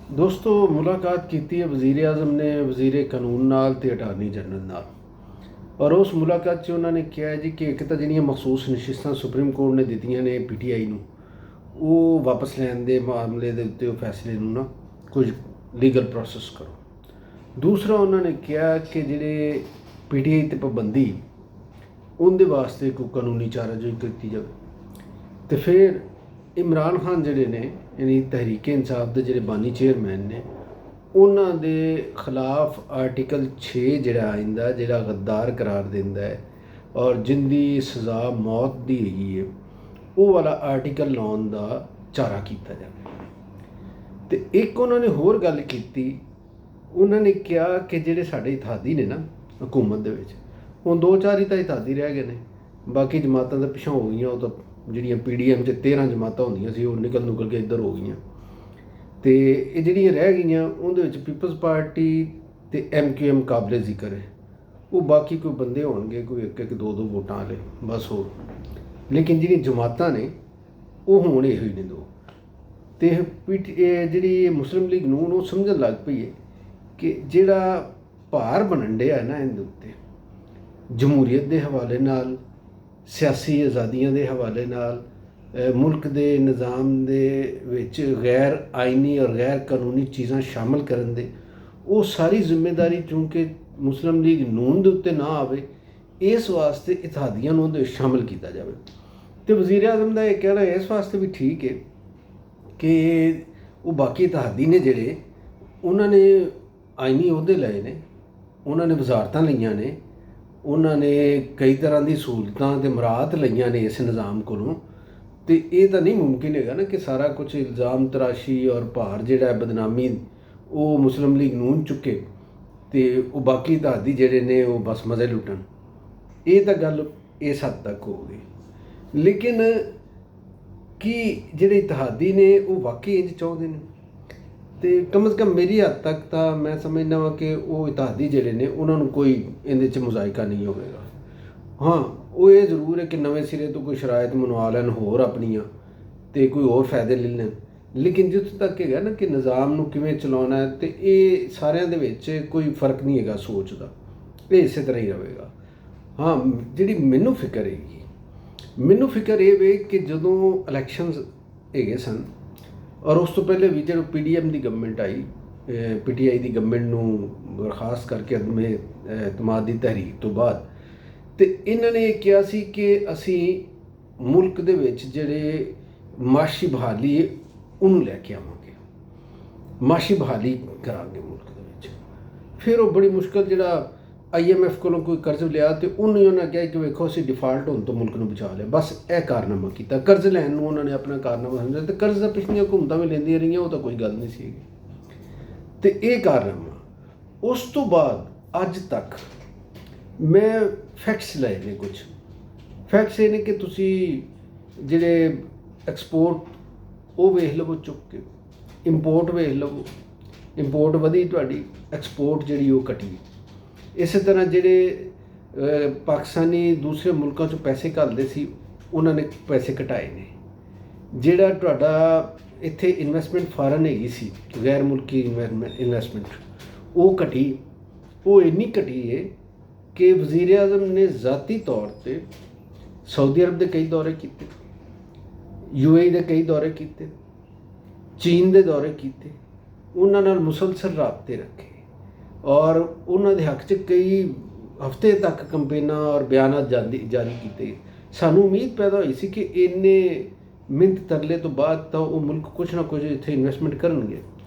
ਦੋਸਤੋ ਮੁਲਾਕਾਤ ਕੀਤੀ ਹੈ ਵਜ਼ੀਰ ਆਜ਼ਮ ਨੇ ਵਜ਼ੀਰ ਕਾਨੂੰਨ ਨਾਲ ਅਤੇ ਅਟਾਰਨੀ ਜਨਰਲ ਨਾਲ। ਔਰ ਉਸ ਮੁਲਾਕਾਤ 'ਚ ਉਹਨਾਂ ਨੇ ਕਿਹਾ ਜੀ ਕਿ ਇੱਕ ਤਾਂ ਜਿਹੜੀਆਂ ਮਖਸੂਸ ਨਸ਼ਿਸਤਾਂ ਸੁਪਰੀਮ ਕੋਰਟ ਨੇ ਦਿੱਤੀਆਂ ਨੇ PTI ਨੂੰ, ਉਹ ਵਾਪਸ ਲੈਣ ਦੇ ਮਾਮਲੇ ਦੇ ਉੱਤੇ ਉਹ ਫੈਸਲੇ ਨੂੰ ਨਾ ਕੁਝ ਲੀਗਲ ਪ੍ਰੋਸੈਸ ਕਰੋ। ਦੂਸਰਾ ਉਹਨਾਂ ਨੇ ਕਿਹਾ ਕਿ ਜਿਹੜੇ PTI 'ਤੇ ਪਾਬੰਦੀ ਉਹਦੇ ਵਾਸਤੇ ਕੋਈ ਕਾਨੂੰਨੀ ਚਾਰਾਜੋਈ ਕੀਤੀ ਜਾਵੇ। ਅਤੇ ਫਿਰ ਇਮਰਾਨ ਖਾਨ ਜਿਹੜੇ ਨੇ ਯਾਨੀ ਤਹਿਰੀਕ ਇਨਸਾਫ ਦੇ ਜਿਹੜੇ ਬਾਨੀ ਚੇਅਰਮੈਨ ਨੇ, ਉਹਨਾਂ ਦੇ ਖਿਲਾਫ ਆਰਟੀਕਲ 6 ਜਿਹੜਾ ਆਇੰਦਾ, ਜਿਹੜਾ ਗੱਦਾਰ ਕਰਾਰ ਦਿੰਦਾ ਹੈ ਔਰ ਜਿੰਦੀ ਸਜ਼ਾ ਮੌਤ ਦੀ ਹੈਗੀ ਹੈ, ਉਹ ਵਾਲਾ ਆਰਟੀਕਲ ਲਾਉਣ ਦਾ ਚਾਰਾ ਕੀਤਾ ਜਾਵੇ। ਅਤੇ ਇੱਕ ਉਹਨਾਂ ਨੇ ਹੋਰ ਗੱਲ ਕੀਤੀ, ਉਹਨਾਂ ਨੇ ਕਿਹਾ ਕਿ ਜਿਹੜੇ ਸਾਡੇ ਇਤਿਹਾਦੀ ਨੇ ਨਾ ਹਕੂਮਤ ਦੇ ਵਿੱਚ, ਹੁਣ 2-4 ਹੀ ਤਾਂ ਇਤਿਹਾਦੀ ਰਹਿ ਗਏ ਨੇ, ਬਾਕੀ ਜਮਾਤਾਂ ਤਾਂ ਪਿਛਾਂ ਹੋ ਗਈਆਂ। ਉਹ ਤਾਂ ਜਿਹੜੀਆਂ PDM 'ਚ 13 ਜਮਾਤਾਂ ਹੁੰਦੀਆਂ ਸੀ, ਉਹ ਨਿਕਲ ਕੇ ਇੱਧਰ ਹੋ ਗਈਆਂ। ਅਤੇ ਇਹ ਜਿਹੜੀਆਂ ਰਹਿ ਗਈਆਂ ਉਹਦੇ ਵਿੱਚ ਪੀਪਲਜ਼ ਪਾਰਟੀ ਅਤੇ MQM ਕਾਬਲੇ ਜ਼ਿਕਰ ਹੈ। ਉਹ ਬਾਕੀ ਕੋਈ ਬੰਦੇ ਹੋਣਗੇ, ਕੋਈ 1-1 2-2 ਵੋਟਾਂ ਵਾਲੇ, ਬਸ ਹੋਰ। ਲੇਕਿਨ ਜਿਹੜੀਆਂ ਜਮਾਤਾਂ ਨੇ ਉਹ ਹੁਣ ਇਹੋ ਹੀ ਨੇ ਦੋ। ਅਤੇ ਜਿਹੜੀ ਮੁਸਲਿਮ ਲੀਗ ਨੂਨ ਉਹ ਸਮਝਣ ਲੱਗ ਪਈ ਹੈ ਕਿ ਜਿਹੜਾ ਭਾਰ ਬਣਨ ਡਿਆ ਨਾ ਇਹਦੇ ਉੱਤੇ, ਜਮਹੂਰੀਅਤ ਦੇ ਹਵਾਲੇ ਨਾਲ, ਸਿਆਸੀ ਆਜ਼ਾਦੀਆਂ ਦੇ ਹਵਾਲੇ ਨਾਲ, ਮੁਲਕ ਦੇ ਨਿਜ਼ਾਮ ਦੇ ਵਿੱਚ ਗੈਰ ਆਈਨੀ ਔਰ ਗੈਰ ਕਾਨੂੰਨੀ ਚੀਜ਼ਾਂ ਸ਼ਾਮਲ ਕਰਨ ਦੇ, ਉਹ ਸਾਰੀ ਜ਼ਿੰਮੇਵਾਰੀ ਚੂੰਕਿ ਮੁਸਲਿਮ ਲੀਗ ਨੂਨ ਦੇ ਉੱਤੇ ਨਾ ਆਵੇ, ਇਸ ਵਾਸਤੇ ਇਤਿਹਾਦੀਆਂ ਨੂੰ ਉਹਦੇ ਵਿੱਚ ਸ਼ਾਮਲ ਕੀਤਾ ਜਾਵੇ। ਅਤੇ ਵਜ਼ੀਰ ਆਜ਼ਮ ਦਾ ਇਹ ਕਹਿਣਾ ਇਸ ਵਾਸਤੇ ਵੀ ਠੀਕ ਹੈ ਕਿ ਉਹ ਬਾਕੀ ਇਤਿਹਾਦੀ ਨੇ ਜਿਹੜੇ, ਉਹਨਾਂ ਨੇ ਆਈਨੀ ਅਹੁਦੇ ਲਏ ਨੇ, ਉਹਨਾਂ ਨੇ ਵਜ਼ਾਰਤਾਂ ਲਈਆਂ ਨੇ, ਉਹਨਾਂ ਨੇ ਕਈ ਤਰ੍ਹਾਂ ਦੀ ਸਹੂਲਤਾਂ ਅਤੇ ਮੁਰਾਦ ਲਈਆਂ ਨੇ ਇਸ ਨਿਜ਼ਾਮ ਕੋਲੋਂ। ਅਤੇ ਇਹ ਤਾਂ ਨਹੀਂ ਮੁਮਕਿਨ ਹੈਗਾ ਨਾ ਕਿ ਸਾਰਾ ਕੁਛ ਇਲਜ਼ਾਮ ਤਰਾਸ਼ੀ ਔਰ ਭਾਰ ਜਿਹੜਾ ਬਦਨਾਮੀ ਉਹ ਮੁਸਲਿਮ ਲੀਗ ਨੂਨ ਚੁੱਕੇ ਅਤੇ ਉਹ ਬਾਕੀ ਇਤਿਹਾਦੀ ਜਿਹੜੇ ਨੇ ਉਹ ਬਸ ਮਜ਼ੇ ਲੁੱਟਣ। ਇਹ ਤਾਂ ਗੱਲ ਇਸ ਹੱਦ ਤੱਕ ਹੋ ਗਈ। ਲੇਕਿਨ ਕੀ ਜਿਹੜੇ ਇਤਿਹਾਦੀ ਨੇ ਉਹ ਵਾਕਈ ਇੰਝ ਚਾਹੁੰਦੇ ਨੇ? ਅਤੇ ਕਮ ਸੇ ਕਮ ਮੇਰੀ ਹੱਦ ਤੱਕ ਤਾਂ ਮੈਂ ਸਮਝਦਾ ਵਾਂ ਕਿ ਉਹ ਇਤਿਹਾਦੀ ਜਿਹੜੇ ਨੇ ਉਹਨਾਂ ਨੂੰ ਕੋਈ ਇਹਦੇ 'ਚ ਮੁਜ਼ਾਇਕਾ ਨਹੀਂ ਹੋਵੇਗਾ। ਹਾਂ, ਉਹ ਇਹ ਜ਼ਰੂਰ ਹੈ ਕਿ ਨਵੇਂ ਸਿਰੇ ਤੋਂ ਕੋਈ ਸ਼ਰਾਇਤ ਮਨਵਾ ਲੈਣ ਹੋਰ ਆਪਣੀਆਂ, ਅਤੇ ਕੋਈ ਹੋਰ ਫਾਇਦੇ ਲੈ ਲੈਣ। ਲੇਕਿਨ ਜਿੱਥੋਂ ਤੱਕ ਹੈਗਾ ਨਾ ਕਿ ਨਿਜ਼ਾਮ ਨੂੰ ਕਿਵੇਂ ਚਲਾਉਣਾ ਹੈ, ਅਤੇ ਇਹ ਸਾਰਿਆਂ ਦੇ ਵਿੱਚ ਕੋਈ ਫਰਕ ਨਹੀਂ ਹੈਗਾ ਸੋਚ ਦਾ, ਇਹ ਇਸੇ ਤਰ੍ਹਾਂ ਹੀ ਰਹੇਗਾ। ਹਾਂ, ਜਿਹੜੀ ਮੈਨੂੰ ਫਿਕਰ ਹੈਗੀ, ਮੈਨੂੰ ਫਿਕਰ ਇਹ ਵੇ ਕਿ ਜਦੋਂ ਇਲੈਕਸ਼ਨਸ ਹੈਗੇ ਸਨ ਔਰ ਉਸ ਤੋਂ ਪਹਿਲੇ ਵੀ ਜਦੋਂ PDM ਦੀ ਗਵਰਨਮੈਂਟ ਆਈ, PTI ਦੀ ਗਵਰਨਮੈਂਟ ਨੂੰ ਬਰਖਾਸਤ ਕਰਕੇ ਅਦਮੇ ਇਤਮਾਦ ਦੀ ਤਹਿਰੀਕ ਤੋਂ ਬਾਅਦ, ਅਤੇ ਇਹਨਾਂ ਨੇ ਇਹ ਕਿਹਾ ਸੀ ਕਿ ਅਸੀਂ ਮੁਲਕ ਦੇ ਵਿੱਚ ਜਿਹੜੇ ਮਾਸ਼ੀ ਬਹਾਲੀ ਹੈ ਉਹਨੂੰ ਲੈ ਕੇ ਆਵਾਂਗੇ, ਮਾਸ਼ੀ ਬਹਾਲੀ ਕਰਾਂਗੇ ਮੁਲਕ ਦੇ ਵਿੱਚ। ਫਿਰ ਉਹ ਬੜੀ ਮੁਸ਼ਕਲ ਜਿਹੜਾ IMF ਕੋਲੋਂ ਕੋਈ ਕਰਜ਼ ਲਿਆ, ਅਤੇ ਉਹਨੂੰ ਉਹਨਾਂ ਕਿਹਾ ਕਿ ਵੇਖੋ ਅਸੀਂ ਡਿਫਾਲਟ ਹੋਣ ਤੋਂ ਮੁਲਕ ਨੂੰ ਬਚਾ ਲਿਆ। ਬਸ ਇਹ ਕਾਰਨਾਮਾ ਕੀਤਾ, ਕਰਜ਼ ਲੈਣ ਨੂੰ ਉਹਨਾਂ ਨੇ ਆਪਣਾ ਕਾਰਨਾਮਾ ਸਮਝਿਆ। ਅਤੇ ਕਰਜ਼ ਤਾਂ ਪਿਛਲੀਆਂ ਹੁਕੂਮਤਾਂ ਵੀ ਲੈਂਦੀਆਂ ਰਹੀਆਂ, ਉਹ ਤਾਂ ਕੋਈ ਗੱਲ ਨਹੀਂ ਸੀ। ਅਤੇ ਇਹ ਕਾਰਨਾਮਾ ਉਸ ਤੋਂ ਬਾਅਦ ਅੱਜ ਤੱਕ ਮੈਂ ਫੈਕਟਸ ਲਏ ਨੇ। ਕੁਝ ਫੈਕਟਸ ਇਹ ਨੇ ਕਿ ਤੁਸੀਂ ਜਿਹੜੇ ਐਕਸਪੋਰਟ ਉਹ ਵੇਖ ਲਵੋ ਚੁੱਕ ਕੇ, ਇੰਪੋਰਟ ਵੇਖ ਲਵੋ, ਇੰਪੋਰਟ ਵਧੀ ਤੁਹਾਡੀ, ਐਕਸਪੋਰਟ ਜਿਹੜੀ ਉਹ ਘਟੀ। ਇਸੇ ਤਰ੍ਹਾਂ ਜਿਹੜੇ ਪਾਕਿਸਤਾਨੀ ਦੂਸਰੇ ਮੁਲਕਾਂ 'ਚੋਂ ਪੈਸੇ ਘੱਲਦੇ ਸੀ, ਉਹਨਾਂ ਨੇ ਪੈਸੇ ਘਟਾਏ ਨੇ। ਜਿਹੜਾ ਤੁਹਾਡਾ ਇੱਥੇ ਇਨਵੈਸਟਮੈਂਟ ਫਾਰਨ ਹੈਗੀ ਸੀ, ਗੈਰ ਮੁਲਕੀ ਇਨਵੈਸਟਮੈਂਟ, ਉਹ ਘਟੀ। ਉਹ ਇੰਨੀ ਘਟੀ ਹੈ ਕਿ ਵਜ਼ੀਰ ਆਜ਼ਮ ਨੇ ਜ਼ਾਤੀ ਤੌਰ 'ਤੇ ਸਾਊਦੀ ਅਰਬ ਦੇ ਕਈ ਦੌਰੇ ਕੀਤੇ, UAE ਦੇ ਕਈ ਦੌਰੇ ਕੀਤੇ, ਚੀਨ ਦੇ ਦੌਰੇ ਕੀਤੇ, ਉਹਨਾਂ ਨਾਲ ਮੁਸਲਸਲ ਰਾਬਤੇ ਰੱਖੇ ਔਰ ਉਹਨਾਂ ਦੇ ਹੱਕ 'ਚ ਕਈ ਹਫ਼ਤੇ ਤੱਕ ਕੰਪੇਨਾਂ ਔਰ ਬਿਆਨਾਤ ਜਾਰੀ ਕੀਤੇ। ਸਾਨੂੰ ਉਮੀਦ ਪੈਦਾ ਹੋਈ ਸੀ ਕਿ ਇੰਨੇ ਮਿਹਨਤ ਤਰਲੇ ਤੋਂ ਬਾਅਦ ਤਾਂ ਉਹ ਮੁਲਕ ਕੁਛ ਨਾ ਕੁਝ ਇੱਥੇ ਇਨਵੈਸਟਮੈਂਟ ਕਰਨਗੇ,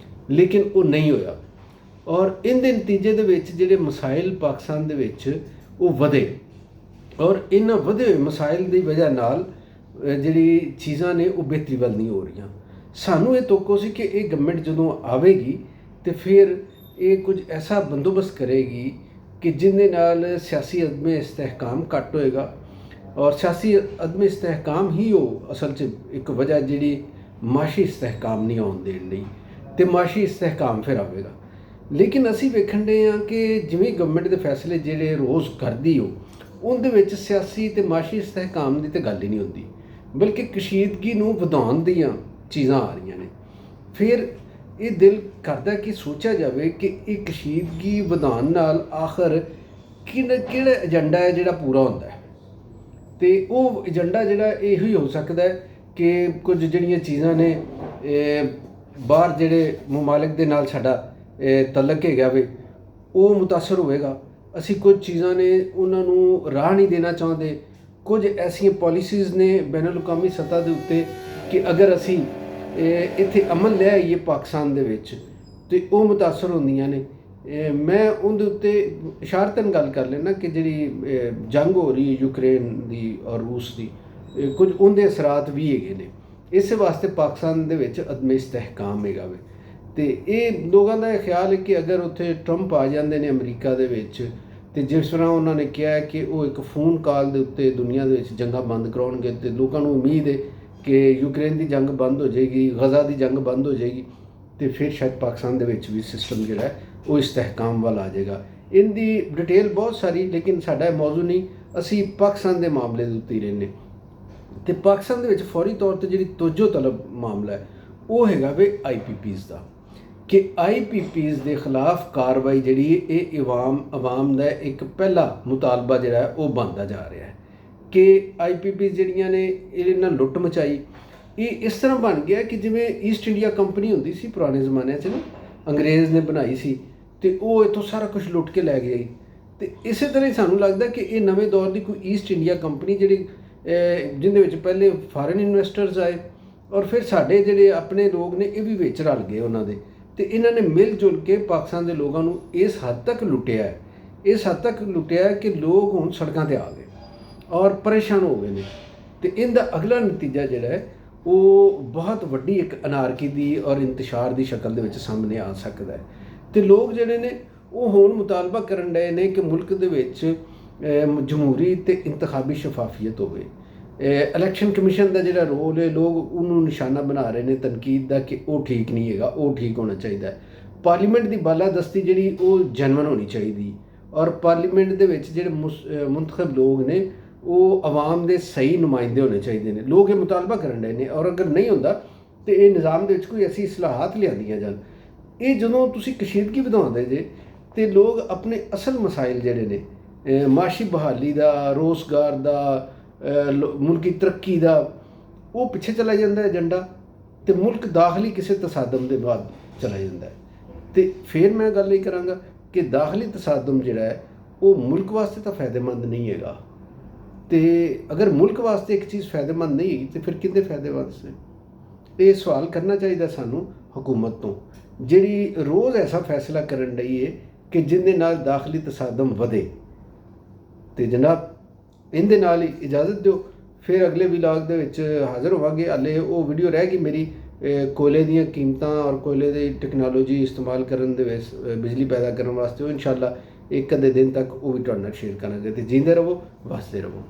ਲੇਕਿਨ ਉਹ ਨਹੀਂ ਹੋਇਆ। ਔਰ ਇਹਦੇ ਨਤੀਜੇ ਦੇ ਵਿੱਚ ਜਿਹੜੇ ਮਸਾਇਲ ਪਾਕਿਸਤਾਨ ਦੇ ਵਿੱਚ ਉਹ ਵਧੇ, ਔਰ ਇਹਨਾਂ ਵਧੇ ਹੋਏ ਮਸਾਇਲ ਦੀ ਵਜ੍ਹਾ ਨਾਲ ਜਿਹੜੀ ਚੀਜ਼ਾਂ ਨੇ ਉਹ ਬਿਹਤਰੀ ਵੱਲ ਨਹੀਂ ਹੋ ਰਹੀਆਂ। ਸਾਨੂੰ ਇਹ ਤੋਕੋ ਸੀ ਕਿ ਇਹ ਗਵਰਨਮੈਂਟ ਜਦੋਂ ਆਵੇਗੀ ਅਤੇ ਫਿਰ ਇਹ ਕੁਝ ਐਸਾ ਬੰਦੋਬਸਤ ਕਰੇਗੀ ਕਿ ਜਿਹਦੇ ਨਾਲ ਸਿਆਸੀ ਅਦਮੇ ਇਸਤਹਿਕਾਮ ਘੱਟ ਹੋਏਗਾ। ਔਰ ਸਿਆਸੀ ਅਦਮੇ ਇਸਤਹਿਕਾਮ ਹੀ ਉਹ ਅਸਲ 'ਚ ਇੱਕ ਵਜ੍ਹਾ ਜਿਹੜੀ ਮਾਸ਼ੀ ਇਸਤਹਿਕਾਮ ਨਹੀਂ ਆਉਣ ਦੇਣ ਲਈ, ਅਤੇ ਮਾਸ਼ੀ ਇਸਤਹਿਕਾਮ ਫਿਰ ਆਵੇਗਾ। ਲੇਕਿਨ ਅਸੀਂ ਵੇਖਣ ਦੇ ਹਾਂ ਕਿ ਜਿਵੇਂ ਗਵਰਨਮੈਂਟ ਦੇ ਫੈਸਲੇ ਜਿਹੜੇ ਰੋਜ਼ ਕਰਦੀ ਉਹਦੇ ਵਿੱਚ ਸਿਆਸੀ ਅਤੇ ਮਾਸ਼ੀ ਇਸਤਹਿਕਾਮ ਦੀ ਤਾਂ ਗੱਲ ਹੀ ਨਹੀਂ ਹੁੰਦੀ, ਬਲਕਿ ਕਸ਼ੀਦਗੀ ਨੂੰ ਵਧਾਉਣ ਦੀਆਂ ਚੀਜ਼ਾਂ ਆ ਰਹੀਆਂ ਨੇ। ਫਿਰ ਇਹ ਦਿਲ ਕਰਦਾ ਕਿ ਸੋਚਿਆ ਜਾਵੇ ਕਿ ਇਹ ਕਸ਼ੀਦਗੀ ਵਧਾਉਣ ਨਾਲ ਆਖਰ ਕਿਹੜਾ ਏਜੰਡਾ ਹੈ ਜਿਹੜਾ ਪੂਰਾ ਹੁੰਦਾ ਹੈ। ਅਤੇ ਉਹ ਏਜੰਡਾ ਜਿਹੜਾ ਇਹੋ ਹੀ ਹੋ ਸਕਦਾ ਹੈ ਕਿ ਕੁਝ ਜਿਹੜੀਆਂ ਚੀਜ਼ਾਂ ਨੇ ਬਾਹਰ ਜਿਹੜੇ ਮਮਾਲਿਕ ਦੇ ਨਾਲ ਸਾਡਾ ਤਲਕ ਹੈਗਾ ਵੇ ਉਹ ਮੁਤਾਸਰ ਹੋਵੇਗਾ। ਅਸੀਂ ਕੁਝ ਚੀਜ਼ਾਂ ਨੇ ਉਹਨਾਂ ਨੂੰ ਰਾਹ ਨਹੀਂ ਦੇਣਾ ਚਾਹੁੰਦੇ। ਕੁਝ ਐਸੀਆਂ ਪਾਲਿਸੀਜ਼ ਨੇ ਬੈਨ ਅਲ-ਅਕਾਮੀ ਸਤ੍ਹਾ ਦੇ ਉੱਤੇ ਕਿ ਅਗਰ ਅਸੀਂ ਇੱਥੇ ਅਮਲ ਲੈ ਆਈਏ ਪਾਕਿਸਤਾਨ ਦੇ ਵਿੱਚ ਅਤੇ ਉਹ ਮੁਤਾਸਰ ਹੁੰਦੀਆਂ ਨੇ। ਮੈਂ ਉਹਦੇ ਉੱਤੇ ਇਸ਼ਾਰਤਨ ਗੱਲ ਕਰ ਲੈਣਾ ਕਿ ਜਿਹੜੀ ਜੰਗ ਹੋ ਰਹੀ ਹੈ ਯੂਕਰੇਨ ਦੀ ਔਰ ਰੂਸ ਦੀ, ਕੁਝ ਉਹਦੇ ਅਸਰਾਤ ਵੀ ਹੈਗੇ ਨੇ। ਇਸੇ ਵਾਸਤੇ ਪਾਕਿਸਤਾਨ ਦੇ ਵਿੱਚ ਅਦਮ ਇਸਤਹਿਕਾਮ ਹੈਗਾ ਵੇ। ਅਤੇ ਇਹ ਲੋਕਾਂ ਦਾ ਇਹ ਖਿਆਲ ਹੈ ਕਿ ਅਗਰ ਉੱਥੇ ਟਰੰਪ ਆ ਜਾਂਦੇ ਨੇ ਅਮਰੀਕਾ ਦੇ ਵਿੱਚ, ਅਤੇ ਜਿਸ ਤਰ੍ਹਾਂ ਉਹਨਾਂ ਨੇ ਕਿਹਾ ਕਿ ਉਹ ਇੱਕ ਫੋਨ ਕਾਲ ਦੇ ਉੱਤੇ ਦੁਨੀਆ ਦੇ ਵਿੱਚ ਜੰਗਾਂ ਬੰਦ ਕਰਾਉਣਗੇ, ਅਤੇ ਲੋਕਾਂ ਨੂੰ ਉਮੀਦ ਹੈ ਕਿ ਯੂਕਰੇਨ ਦੀ ਜੰਗ ਬੰਦ ਹੋ ਜਾਏਗੀ, ਗਜ਼ਾ ਦੀ ਜੰਗ ਬੰਦ ਹੋ ਜਾਏਗੀ, ਅਤੇ ਫਿਰ ਸ਼ਾਇਦ ਪਾਕਿਸਤਾਨ ਦੇ ਵਿੱਚ ਵੀ ਸਿਸਟਮ ਜਿਹੜਾ ਹੈ ਉਹ ਇਸਤਹਿਕਾਮ ਵੱਲ ਆ ਜਾਏਗਾ। ਇਹਦੀ ਡਿਟੇਲ ਬਹੁਤ ਸਾਰੀ, ਲੇਕਿਨ ਸਾਡਾ ਇਹ ਮੌਜੂ ਨਹੀਂ। ਅਸੀਂ ਪਾਕਿਸਤਾਨ ਦੇ ਮਾਮਲੇ ਦੇ ਉੱਤੇ ਹੀ ਰਹਿੰਦੇ। ਅਤੇ ਪਾਕਿਸਤਾਨ ਦੇ ਵਿੱਚ ਫੌਰੀ ਤੌਰ 'ਤੇ ਜਿਹੜੀ ਤਵੱਜੋ ਤਲਬ ਮਾਮਲਾ ਹੈ ਉਹ ਹੈਗਾ ਵੇ IPPs ਦਾ, ਕਿ IPPs ਦੇ ਖਿਲਾਫ ਕਾਰਵਾਈ ਜਿਹੜੀ ਇਹ ਆਵਾਮ ਦਾ ਇੱਕ ਪਹਿਲਾ ਮੁਤਾਲਬਾ ਜਿਹੜਾ ਹੈ ਉਹ ਬਣਦਾ ਜਾ ਰਿਹਾ ਹੈ ਕਿ IPPs ਜਿਹੜੀਆਂ ਨੇ ਇਹਨਾਂ ਲੁੱਟ ਮਚਾਈ। ਇਹ ਇਸ ਤਰ੍ਹਾਂ ਬਣ ਗਿਆ ਕਿ ਜਿਵੇਂ ਈਸਟ ਇੰਡੀਆ ਕੰਪਨੀ ਹੁੰਦੀ ਸੀ ਪੁਰਾਣੇ ਜ਼ਮਾਨਿਆਂ 'ਚ ਨਾ, ਅੰਗਰੇਜ਼ ਨੇ ਬਣਾਈ ਸੀ, ਅਤੇ ਉਹ ਇੱਥੋਂ ਸਾਰਾ ਕੁਝ ਲੁੱਟ ਕੇ ਲੈ ਗਈ। ਅਤੇ ਇਸੇ ਤਰ੍ਹਾਂ ਹੀ ਸਾਨੂੰ ਲੱਗਦਾ ਕਿ ਇਹ ਨਵੇਂ ਦੌਰ ਦੀ ਕੋਈ ਈਸਟ ਇੰਡੀਆ ਕੰਪਨੀ ਜਿਹੜੀ ਜਿਹਦੇ ਵਿੱਚ ਪਹਿਲੇ ਫਾਰਨ ਇਨਵੈਸਟਰਸ ਆਏ ਔਰ ਫਿਰ ਸਾਡੇ ਜਿਹੜੇ ਆਪਣੇ ਲੋਕ ਨੇ ਇਹ ਵੀ ਵਿੱਚ ਰਲ ਗਏ ਉਹਨਾਂ ਦੇ, ਅਤੇ ਇਹਨਾਂ ਨੇ ਮਿਲ ਜੁਲ ਕੇ ਪਾਕਿਸਤਾਨ ਦੇ ਲੋਕਾਂ ਨੂੰ ਇਸ ਹੱਦ ਤੱਕ ਲੁੱਟਿਆ ਹੈ, ਇਸ ਹੱਦ ਤੱਕ ਲੁੱਟਿਆ ਹੈ ਕਿ ਲੋਕ ਹੁਣ ਸੜਕਾਂ 'ਤੇ ਆ ਗਏ ਔਰ ਪਰੇਸ਼ਾਨ ਹੋ ਗਏ ਨੇ। ਅਤੇ ਇਹਦਾ ਅਗਲਾ ਨਤੀਜਾ ਜਿਹੜਾ ਹੈ ਉਹ ਬਹੁਤ ਵੱਡੀ ਇੱਕ ਅਨਾਰਕੀ ਦੀ ਔਰ ਇੰਤਸ਼ਾਰ ਦੀ ਸ਼ਕਲ ਦੇ ਵਿੱਚ ਸਾਹਮਣੇ ਆ ਸਕਦਾ ਹੈ। ਅਤੇ ਲੋਕ ਜਿਹੜੇ ਨੇ ਉਹ ਹੁਣ ਮੁਤਾਲਬਾ ਕਰਨ ਡਏ ਨੇ ਕਿ ਮੁਲਕ ਦੇ ਵਿੱਚ ਜਮਹੂਰੀ ਅਤੇ ਇੰਤਖਾਬੀ ਸ਼ਫਾਫੀਅਤ ਹੋਵੇ। ਇਲੈਕਸ਼ਨ ਕਮਿਸ਼ਨ ਦਾ ਜਿਹੜਾ ਰੋਲ ਹੈ ਲੋਕ ਉਹਨੂੰ ਨਿਸ਼ਾਨਾ ਬਣਾ ਰਹੇ ਨੇ ਤਨਕੀਦ ਦਾ ਕਿ ਉਹ ਠੀਕ ਨਹੀਂ ਹੈਗਾ, ਉਹ ਠੀਕ ਹੋਣਾ ਚਾਹੀਦਾ ਹੈ। ਪਾਰਲੀਮੈਂਟ ਦੀ ਬਾਲਾਦਸਤੀ ਜਿਹੜੀ ਉਹ ਜੈਨੂਅਨ ਹੋਣੀ ਚਾਹੀਦੀ, ਔਰ ਪਾਰਲੀਮੈਂਟ ਦੇ ਵਿੱਚ ਜਿਹੜੇ ਮੁੰਤਖਬ ਲੋਕ ਨੇ ਉਹ ਆਵਾਮ ਦੇ ਸਹੀ ਨੁਮਾਇੰਦੇ ਹੋਣੇ ਚਾਹੀਦੇ ਨੇ। ਲੋਕ ਇਹ ਮੁਤਾਲਬਾ ਕਰਨ ਡਏ ਨੇ, ਔਰ ਅਗਰ ਨਹੀਂ ਹੁੰਦਾ ਤਾਂ ਇਹ ਨਿਜ਼ਾਮ ਦੇ ਵਿੱਚ ਕੋਈ ਐਸੀ ਇਸਲਾਹਾਤ ਲਿਆਂਦੀਆਂ ਜਾਣ। ਇਹ ਜਦੋਂ ਤੁਸੀਂ ਕਸ਼ੀਦਗੀ ਵਧਾਉਂਦੇ ਜੇ ਅਤੇ ਲੋਕ ਆਪਣੇ ਅਸਲ ਮਸਾਇਲ ਜਿਹੜੇ ਨੇ ਮਾਸ਼ੀ ਬਹਾਲੀ ਦਾ, ਰੋਜ਼ਗਾਰ ਦਾ, ਮੁਲਕੀ ਤਰੱਕੀ ਦਾ, ਉਹ ਪਿੱਛੇ ਚਲਾ ਜਾਂਦਾ ਏਜੰਡਾ, ਅਤੇ ਮੁਲਕ ਦਾਖਲੀ ਕਿਸੇ ਤਸਾਦਮ ਦੇ ਬਾਅਦ ਚਲਾ ਜਾਂਦਾ ਹੈ। ਅਤੇ ਫਿਰ ਮੈਂ ਗੱਲ ਇਹ ਕਰਾਂਗਾ ਕਿ ਦਾਖਲੀ ਤਸਾਦਮ ਜਿਹੜਾ ਹੈ ਉਹ ਮੁਲਕ ਵਾਸਤੇ ਤਾਂ ਫਾਇਦੇਮੰਦ ਨਹੀਂ ਹੈਗਾ। ਅਤੇ ਅਗਰ ਮੁਲਕ ਵਾਸਤੇ ਇੱਕ ਚੀਜ਼ ਫਾਇਦੇਮੰਦ ਨਹੀਂ ਹੈਗੀ ਤਾਂ ਫਿਰ ਕਿਹਦੇ ਫਾਇਦੇ ਵਾਸਤੇ? ਇਹ ਸਵਾਲ ਕਰਨਾ ਚਾਹੀਦਾ ਸਾਨੂੰ ਹਕੂਮਤ ਤੋਂ, ਜਿਹੜੀ ਰੋਜ਼ ਐਸਾ ਫੈਸਲਾ ਕਰਨ ਡਈ ਹੈ ਕਿ ਜਿਹਦੇ ਨਾਲ ਦਾਖਲੀ ਤਸਾਦਮ ਵਧੇ। ਅਤੇ ਜਨਾਬ ਇਹਦੇ ਨਾਲ ਹੀ ਇਜਾਜ਼ਤ ਦਿਓ, ਫਿਰ ਅਗਲੇ ਵਲੌਗ ਦੇ ਵਿੱਚ ਹਾਜ਼ਰ ਹੋਵਾਂਗੇ। ਹਾਲੇ ਉਹ ਵੀਡੀਓ ਰਹਿ ਗਈ ਮੇਰੀ ਕੋਇਲੇ ਦੀਆਂ ਕੀਮਤਾਂ ਔਰ ਕੋਇਲੇ ਦੀ ਟੈਕਨੋਲੋਜੀ ਇਸਤੇਮਾਲ ਕਰਨ ਦੇ ਵਿੱਚ ਬਿਜਲੀ ਪੈਦਾ ਕਰਨ ਵਾਸਤੇ, ਉਹ ਇਨਸ਼ਾਅੱਲਾ ਇੱਕ ਅੱਧੇ ਦਿਨ ਤੱਕ ਉਹ ਵੀ ਤੁਹਾਡੇ ਨਾਲ ਸ਼ੇਅਰ ਕਰਾਂਗੇ। ਅਤੇ ਜੀਂਦੇ ਰਹੋ, ਵਸਦੇ ਰਹੋ।